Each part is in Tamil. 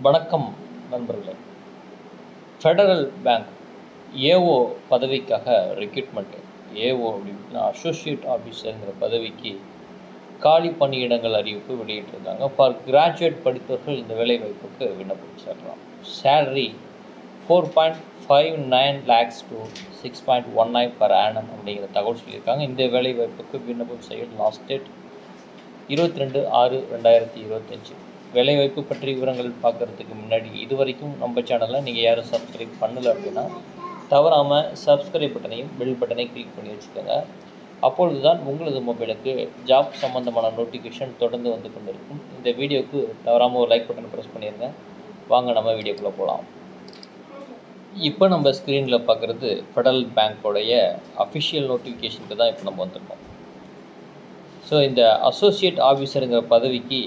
வணக்கம் நண்பர்களே. ஃபெடரல் பேங்க் ஏஓ பதவிக்காக ரெக்ரூட்மெண்ட். ஏஓ அப்படின்னா அசோசியேட் ஆஃபீஸருங்கிற பதவிக்கு காலி பணியிடங்கள் அறிவிப்பு வெளியிட்டிருக்காங்க. ஃபார் கிராஜுவேட் படித்தவர்கள் இந்த வேலைவாய்ப்புக்கு விண்ணப்பம் செய்யலாம். Salary 4.59 lakhs to 6.19 per annum அப்படிங்கிற தகவல் சொல்லியிருக்காங்க. இந்த வேலைவாய்ப்புக்கு விண்ணப்பம் செய்ய லாஸ்ட் டேட் 22/6/2025. வேலைவாய்ப்பு பற்றி விவரங்கள் பார்க்குறதுக்கு முன்னாடி இது வரைக்கும் நம்ம சேனலில் நீங்கள் யாரும் சப்ஸ்கிரைப் பண்ணலை அப்படின்னா தவறாமல் சப்ஸ்கிரைப் பட்டனையும் பெல் பட்டனை கிளிக் பண்ணி வச்சுக்கோங்க. அப்பொழுது தான் உங்களது மொபைலுக்கு ஜாப் சம்மந்தமான நோட்டிஃபிகேஷன் தொடர்ந்து வந்து கொண்டிருக்கும். இந்த வீடியோவுக்கு தவறாமல் ஒரு லைக் பட்டன் ப்ரெஸ் பண்ணிடுங்க. வாங்க நம்ம வீடியோக்குள்ளே போகலாம். இப்போ நம்ம ஸ்க்ரீனில் பார்க்குறது ஃபெடரல் பேங்க்கோடைய அஃபிஷியல் நோட்டிஃபிகேஷனுக்கு தான் இப்போ நம்ம வந்திருக்கோம். ஸோ இந்த அசோசியேட் ஆஃபீஸருங்கிற பதவிக்கு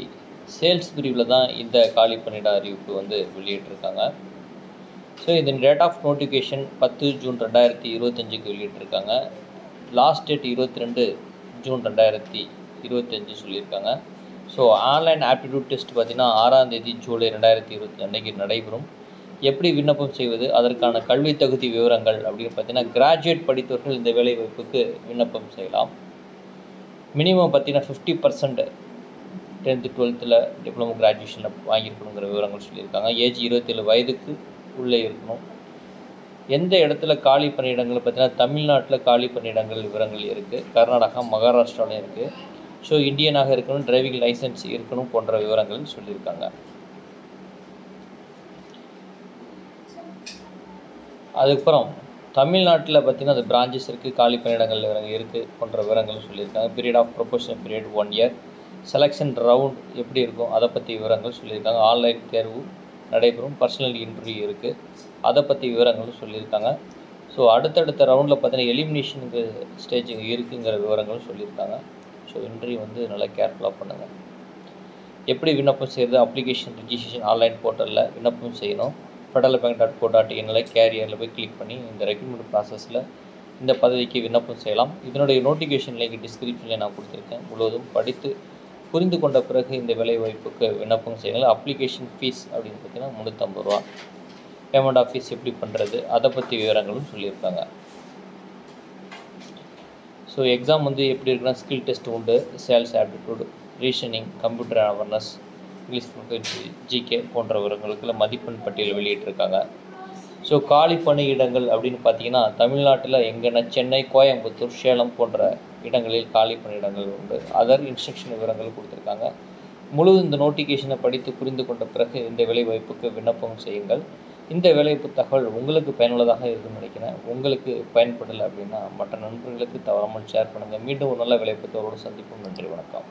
சேல்ஸ் பிரிவில் தான் இந்த காலி பணியிட அறிவிப்பு வந்து வெளியிட்டிருக்காங்க. ஸோ இந்த டேட் ஆஃப் நோட்டிஃபிகேஷன் 10 ஜூன் 2025க்கு வெளியிட்டிருக்காங்க. லாஸ்ட் டேட் 22 ஜூன் 2025 சொல்லியிருக்காங்க. ஸோ ஆன்லைன் ஆப்டிடியூட் டெஸ்ட் பார்த்திங்கன்னா 6ஆம் தேதி ஜூலை 2020 அன்றைக்கி நடைபெறும். எப்படி விண்ணப்பம் செய்வது, அதற்கான கல்வி தகுதி விவரங்கள் அப்படின்னு பார்த்தீங்கன்னா கிராஜுவேட் படித்தவர்கள் இந்த வேலைவாய்ப்புக்கு விண்ணப்பம் செய்யலாம். மினிமம் பார்த்தீங்கன்னா 50% 10th 12th டிப்ளமோ கிராஜுவேஷனில் வாங்கியிருக்கணுங்கிற விவரங்கள் சொல்லியிருக்காங்க. ஏஜ் 27 வயதுக்கு உள்ளே இருக்கணும். எந்த இடத்துல காலி பணியிடங்கள் பார்த்தீங்கன்னா தமிழ்நாட்டில் காலி பணியிடங்கள் விவரங்கள் இருக்குது, கர்நாடகா, மகாராஷ்டிராவில் இருக்குது. ஸோ இந்தியனாக இருக்கணும், டிரைவிங் லைசன்ஸ் இருக்கணும் போன்ற விவரங்கள் சொல்லியிருக்காங்க. அதுக்கப்புறம் தமிழ்நாட்டில் பார்த்திங்கன்னா அது பிரான்ச்சஸ் இருக்குது, காலி பணியிடங்கள் இருக்குது போன்ற விவரங்கள் சொல்லியிருக்காங்க. Period of probation period 1 year. Selection round எப்படி இருக்கும் அதை பற்றி விவரங்கள் சொல்லியிருக்காங்க. ஆன்லைன் தேர்வு நடைபெறும், பர்சனல் இன்டர்வியூ இருக்குது, அதை பற்றி விவரங்களும் சொல்லியிருக்காங்க. ஸோ அடுத்தடுத்த ரவுண்டில் பார்த்தீங்கன்னா எலிமினேஷனுக்கு ஸ்டேஜ் இருக்குங்கிற விவரங்களும் சொல்லியிருக்காங்க. ஸோ இன்டர்வியூ வந்து நல்லா கேர்ஃபுல்லாக பண்ணுங்கள். எப்படி விண்ணப்பம் செய்கிறது, அப்ளிகேஷன் ரிஜிஸ்ட்ரேஷன் ஆன்லைன் போர்ட்டலில் விண்ணப்பம் செய்யணும். federalbank.co.in கேரியரில் போய் கிளிக் பண்ணி இந்த ரெக்ரூட்மெண்ட் ப்ராசஸில் இந்த பதவிக்கு விண்ணப்பம் செய்யலாம். இதனுடைய நோட்டிஃபிகேஷன் லிங்க் டிஸ்கிரிப்ஷனில் நான் கொடுத்துருக்கேன். முழுவதும் படித்து புரிந்து கொண்ட பிறகு இந்த வேலைவாய்ப்புக்கு விண்ணப்பம் செய்யுங்கள். அப்ளிகேஷன் ஃபீஸ் அப்படின்னு பார்த்தீங்கன்னா 350 ரூபா. பேமெண்ட் ஆஃப் ஃபீஸ் எப்படி பண்ணுறது அதை பற்றி விவரங்களும் சொல்லியிருக்காங்க. ஸோ எக்ஸாம் வந்து எப்படி இருக்குன்னா ஸ்கில் டெஸ்ட் உண்டு, sales aptitude, reasoning, computer awareness, English fluency, GK போன்ற விவரங்களுக்கு மதிப்பெண் பட்டியல் வெளியிட்டிருக்காங்க. ஸோ காலி பணியிடங்கள் அப்படின்னு பார்த்தீங்கன்னா தமிழ்நாட்டில் எங்கன்னா சென்னை, கோயம்புத்தூர், சேலம் போன்ற இடங்களில் காலி பணியிடங்கள் உண்டு. அதர் இன்ஸ்ட்ரக்ஷன் விவரங்கள் கொடுத்துருக்காங்க. முழு இந்த நோட்டிஃபிகேஷனை படித்து புரிந்து கொண்ட பிறகு இந்த வேலைவாய்ப்புக்கு விண்ணப்பம் செய்யுங்கள். இந்த வேலைவாய்ப்பு தகவல் உங்களுக்கு பயனுள்ளதாக இருக்குன்னு நினைக்கிறேன். உங்களுக்கு பயன்படலை அப்படின்னா மற்ற நண்பர்களுக்கு தவறாமல் ஷேர் பண்ணுங்கள். மீண்டும் ஒரு நல்ல வேலைவாய்ப்பு தகவலோடு சந்திப்போம். நன்றி, வணக்கம்.